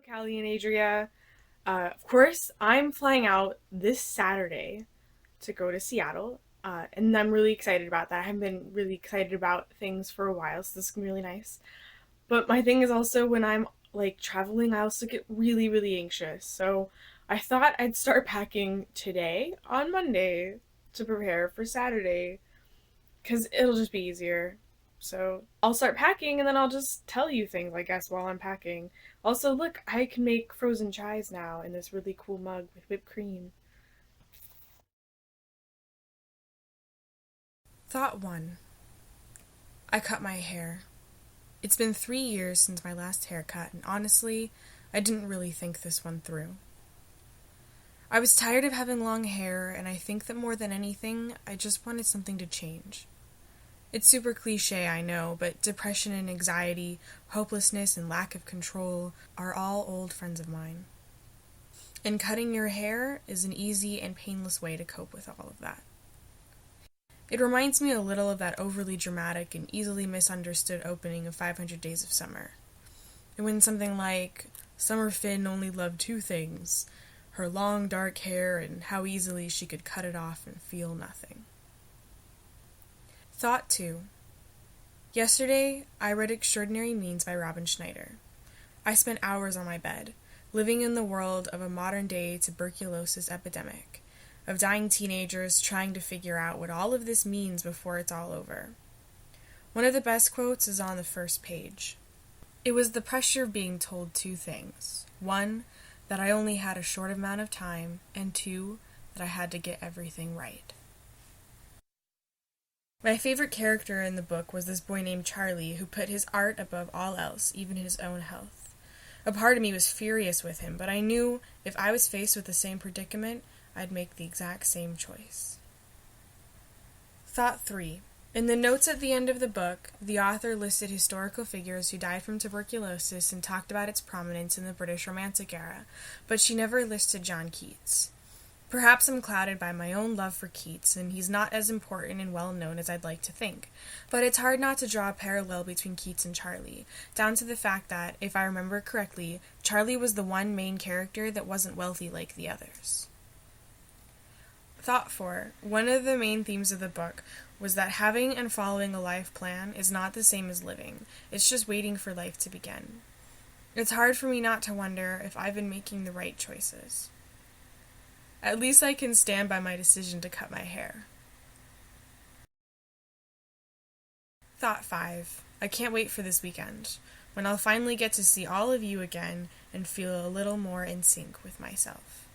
Callie and Adria. Of course, I'm flying out this Saturday to go to Seattle, and I'm really excited about that. I haven't been really excited about things for a while, so this is gonna be really nice. But my thing is also when I'm like traveling, I also get really, really anxious. So I thought I'd start packing today on Monday to prepare for Saturday because it'll just be easier. So I'll start packing and then I'll just tell you things, I guess, while I'm packing. Also, look, I can make frozen chais now in this really cool mug with whipped cream. Thought 1. I cut my hair. It's been 3 years since my last haircut, and honestly, I didn't really think this one through. I was tired of having long hair, and I think that more than anything, I just wanted something to change. It's super cliche, I know, but depression and anxiety, hopelessness and lack of control are all old friends of mine. And cutting your hair is an easy and painless way to cope with all of that. It reminds me a little of that overly dramatic and easily misunderstood opening of 500 Days of Summer. It went something like, Summer Finn only loved two things, her long dark hair and how easily she could cut it off and feel nothing. Thought 2. Yesterday, I read Extraordinary Means by Robin Schneider. I spent hours on my bed, living in the world of a modern-day tuberculosis epidemic, of dying teenagers trying to figure out what all of this means before it's all over. One of the best quotes is on the first page. It was the pressure of being told two things. One, that I only had a short amount of time, and two, that I had to get everything right. My favorite character in the book was this boy named Charlie who put his art above all else, even his own health. A part of me was furious with him, but I knew if I was faced with the same predicament, I'd make the exact same choice. Thought 3. In the notes at the end of the book, the author listed historical figures who died from tuberculosis and talked about its prominence in the British Romantic era, but she never listed John Keats. Perhaps I'm clouded by my own love for Keats, and he's not as important and well-known as I'd like to think. But it's hard not to draw a parallel between Keats and Charlie, down to the fact that, if I remember correctly, Charlie was the one main character that wasn't wealthy like the others. Thought 4. One of the main themes of the book was that having and following a life plan is not the same as living. It's just waiting for life to begin. It's hard for me not to wonder if I've been making the right choices. At least I can stand by my decision to cut my hair. Thought 5. I can't wait for this weekend, when I'll finally get to see all of you again and feel a little more in sync with myself.